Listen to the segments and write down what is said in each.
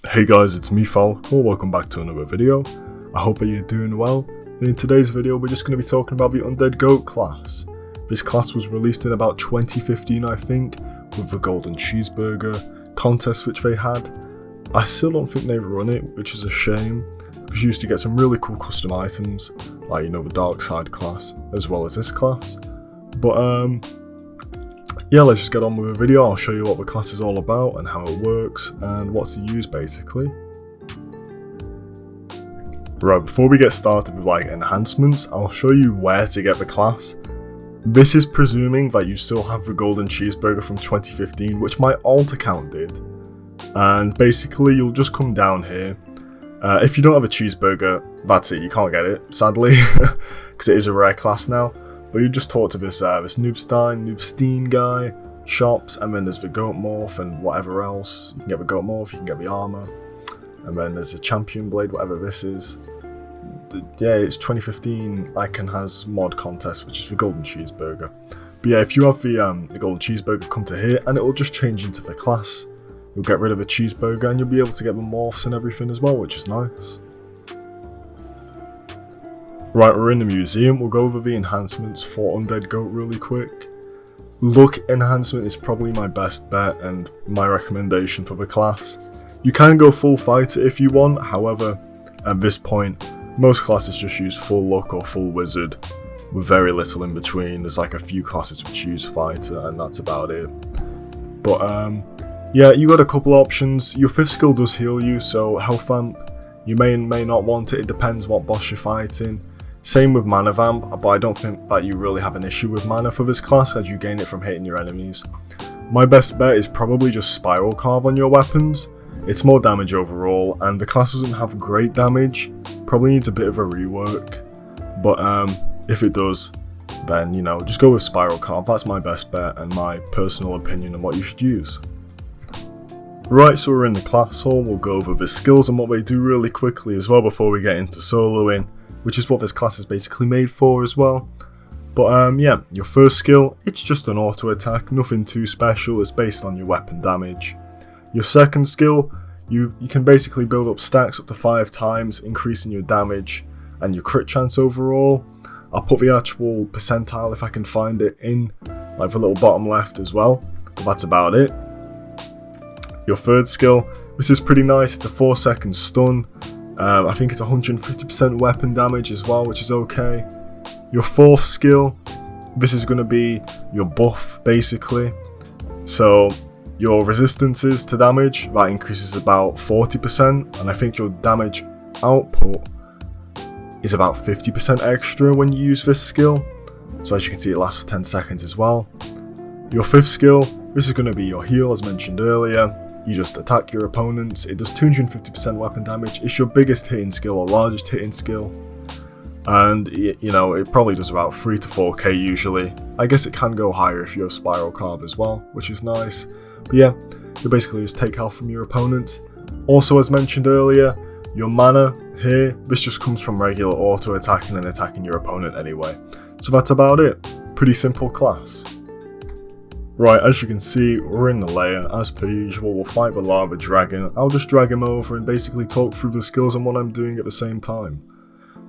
Hey guys, it's me Falco, welcome back to another video. I hope that you're doing well. In today's video we're just going to be talking about the Undead Goat class. This class was released in about 2015 I think, with the Golden Cheeseburger contest which they had. I still don't think they've run it, which is a shame, because you used to get some really cool custom items, like the Dark Side class, as well as this class. But yeah, let's just get on with the video. I'll show you what the class is all about and how it works and what to use basically. Right, before we get started with enhancements, I'll show you where to get the class. This is presuming that you still have the Golden Cheeseburger from 2015, which my alt account did. And basically you'll just come down here. If you don't have a cheeseburger, that's it, you can't get it, sadly, because it is a rare class now. But you just talk to this Noobstein guy, shops, and then there's the goat morph and whatever else. You can get the goat morph, you can get the armor, and then there's a champion blade, whatever this is. Yeah, it's 2015 Icon has mod contest, which is the Golden Cheeseburger. But yeah, if you have the Golden Cheeseburger, come to here, and it will just change into the class. You'll get rid of the cheeseburger, and you'll be able to get the morphs and everything as well, which is nice. Right, we're in the museum. We'll go over the enhancements for Undead Goat really quick. Look enhancement is probably my best bet and my recommendation for the class. You can go full fighter if you want, however, at this point, most classes just use full luck or full wizard, with very little in between. There's like a few classes which use fighter, and that's about it. But yeah, you got a couple options. Your 5th skill does heal you, so health vamp, you may and may not want it. It depends what boss you're fighting. Same with mana vamp, but I don't think that you really have an issue with mana for this class, as you gain it from hitting your enemies. My best bet is probably just spiral carve on your weapons. It's more damage overall, and the class doesn't have great damage, probably needs a bit of a rework. But if it does, then just go with spiral carve. That's my best bet and my personal opinion on what you should use. Right, so we're in the class hall. We'll go over the skills and what they do really quickly as well before we get into soloing, which is what this class is basically made for as well. But yeah, your first skill, it's just an auto attack, nothing too special, it's based on your weapon damage. Your second skill, you can basically build up stacks up to 5 times, increasing your damage and your crit chance overall. I'll put the actual percentile if I can find it in the little bottom left as well, but that's about it. Your third skill, this is pretty nice, it's a 4-second stun. I think it's 150% weapon damage as well, which is okay. Your fourth skill, this is going to be your buff basically. So your resistances to damage, that increases about 40%, and I think your damage output is about 50% extra when you use this skill. So as you can see, it lasts for 10 seconds as well. Your fifth skill, this is going to be your heal as mentioned earlier. You just attack your opponents, it does 250% weapon damage, it's your biggest hitting skill or largest hitting skill. And it probably does about 3 to 4k usually. I guess it can go higher if you have spiral carve as well, which is nice. But yeah, you basically just take health from your opponents. Also as mentioned earlier, your mana here, this just comes from regular auto attacking and attacking your opponent anyway. So that's about it, pretty simple class. Right, as you can see, we're in the lair. As per usual, we'll fight the lava dragon. I'll just drag him over and basically talk through the skills and what I'm doing at the same time.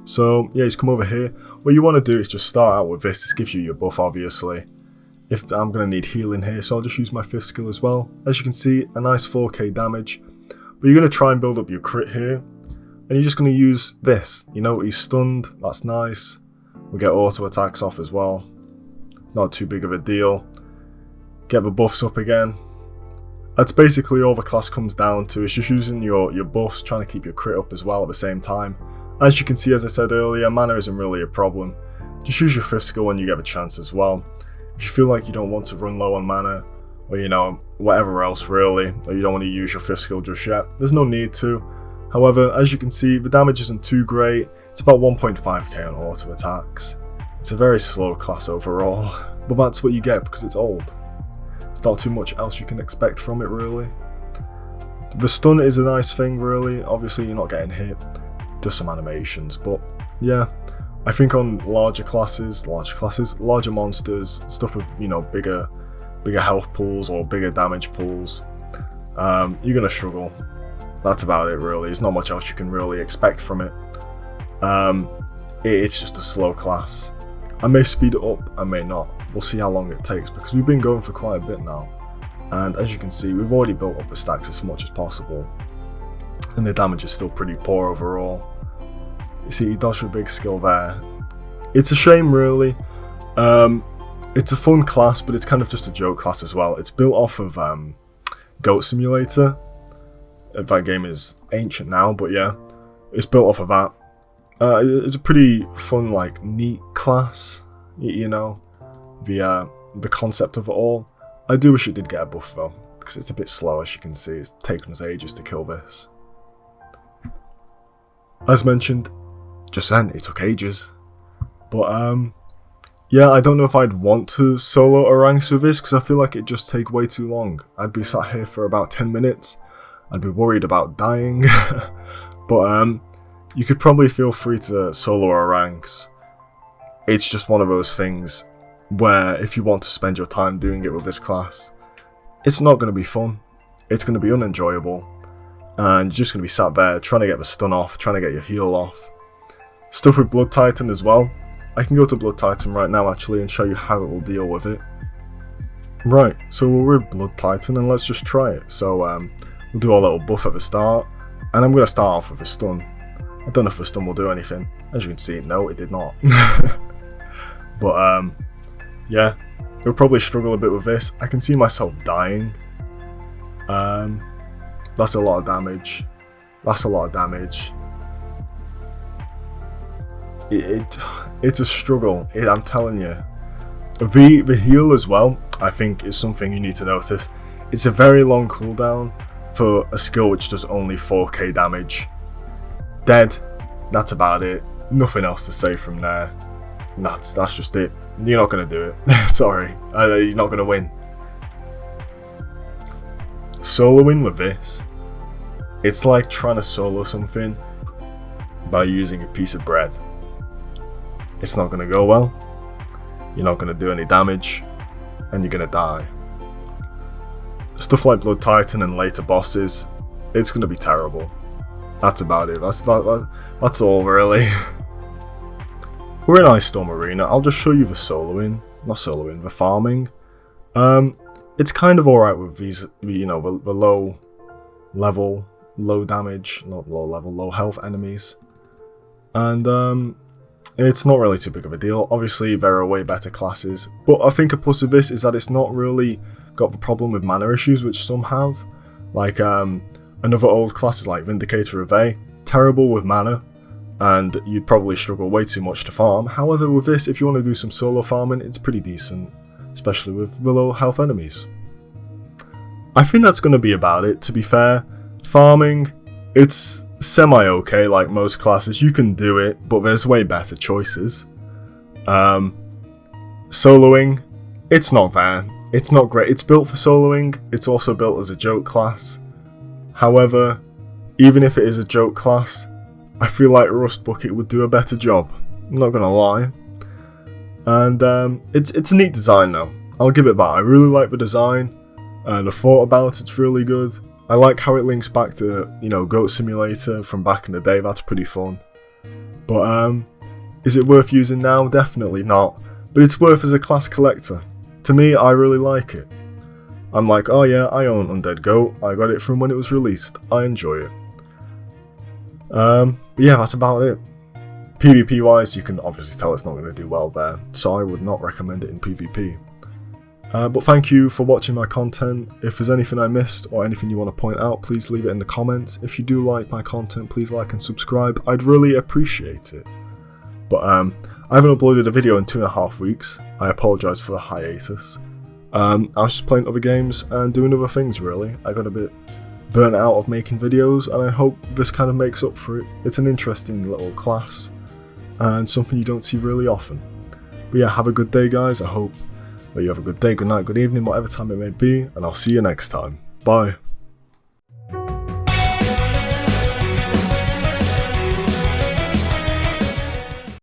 So yeah, he's come over here. What you want to do is just start out with this. This gives you your buff, obviously. If I'm going to need healing here, so I'll just use my 5th skill as well. As you can see, a nice 4k damage. But you're going to try and build up your crit here. And you're just going to use this. He's stunned. That's nice. We'll get auto attacks off as well. Not too big of a deal. Get the buffs up again. That's basically all the class comes down to. It's just using your buffs, trying to keep your crit up as well at the same time. As you can see, as I said earlier, mana isn't really a problem. Just use your 5th skill when you get a chance as well. If you feel like you don't want to run low on mana, or whatever else really, or you don't want to use your 5th skill just yet, there's no need to. However, as you can see, the damage isn't too great. It's about 1.5k on auto attacks. It's a very slow class overall, but that's what you get because it's old. Not too much else you can expect from it really. The stun is a nice thing really, obviously you're not getting hit, does some animations, but yeah, I think on larger monsters, stuff with bigger health pools or bigger damage pools, you're gonna struggle. That's about it really. There's not much else you can really expect from it. It's just a slow class. I may speed it up, I may not. We'll see how long it takes, because we've been going for quite a bit now. And as you can see, we've already built up the stacks as much as possible. And the damage is still pretty poor overall. You see, he does a big skill there. It's a shame really. It's a fun class, but it's kind of just a joke class as well. It's built off of Goat Simulator. That game is ancient now, but yeah, it's built off of that. It's a pretty fun, like, neat class, you know, the concept of it all. I do wish it did get a buff though, because it's a bit slow, as you can see. It's taken us ages to kill this. As mentioned, just then, it took ages. But yeah, I don't know if I'd want to solo a ranks with this, because I feel like it'd just take way too long. I'd be sat here for about 10 minutes. I'd be worried about dying. But you could probably feel free to solo a ranks. It's just one of those things where if you want to spend your time doing it with this class, it's not going to be fun. It's going to be unenjoyable. And you're just going to be sat there trying to get the stun off, trying to get your heal off. Stuff with Blood Titan as well. I can go to Blood Titan right now actually and show you how it will deal with it. Right, so we're with Blood Titan and let's just try it. So we'll do our little buff at the start, and I'm going to start off with a stun. I don't know if the stun will do anything. As you can see, no, it did not. But yeah, we'll probably struggle a bit with this. I can see myself dying. That's a lot of damage. That's a lot of damage. It's a struggle. I'm telling you. The heal as well, I think, is something you need to notice. It's a very long cooldown for a skill which does only 4k damage. Dead. That's about it. Nothing else to say from there. That's just it. You're not going to do it. Sorry. You're not going to win. Soloing with this, it's like trying to solo something by using a piece of bread. It's not going to go well. You're not going to do any damage. And you're going to die. Stuff like Blood Titan and later bosses, it's going to be terrible. That's about it. That's all really. We're in Ice Storm Arena. I'll just show you the soloing. Not soloing, the farming. It's kind of alright with these, you know, the low level, low damage, not low level, low health enemies. And it's not really too big of a deal. Obviously, there are way better classes. But I think a plus of this is that it's not really got the problem with mana issues, which some have. Like, another old classes like Vindicator of A, terrible with mana, and you'd probably struggle way too much to farm. However, with this, if you want to do some solo farming, it's pretty decent, especially with the low health enemies. I think that's going to be about it, to be fair. Farming, it's semi-okay like most classes. You can do it, but there's way better choices. Soloing, it's not there. It's not great. It's built for soloing. It's also built as a joke class. However, even if it is a joke class, I feel like Rust Bucket would do a better job. I'm not gonna lie. And it's a neat design though. I'll give it that. I really like the design. The thought about it's really good. I like how it links back to, you know, Goat Simulator from back in the day. That's pretty fun. But is it worth using now? Definitely not. But it's worth as a class collector. To me, I really like it. I'm like, oh yeah, I own Undead Goat. I got it from when it was released. I enjoy it. But yeah, that's about it. PvP wise, you can obviously tell it's not going to do well there, so I would not recommend it in PvP. But thank you for watching my content. If there's anything I missed or anything you want to point out, please leave it in the comments. If you do like my content, please like and subscribe. I'd really appreciate it. But I haven't uploaded a video in 2.5 weeks. I apologise for the hiatus. I was just playing other games and doing other things really. I got a bit burnt out of making videos, and I hope this kind of makes up for it. It's an interesting little class and something you don't see really often. But yeah, have a good day guys. I hope that you have a good day, good night, good evening, whatever time it may be, and I'll see you next time. Bye.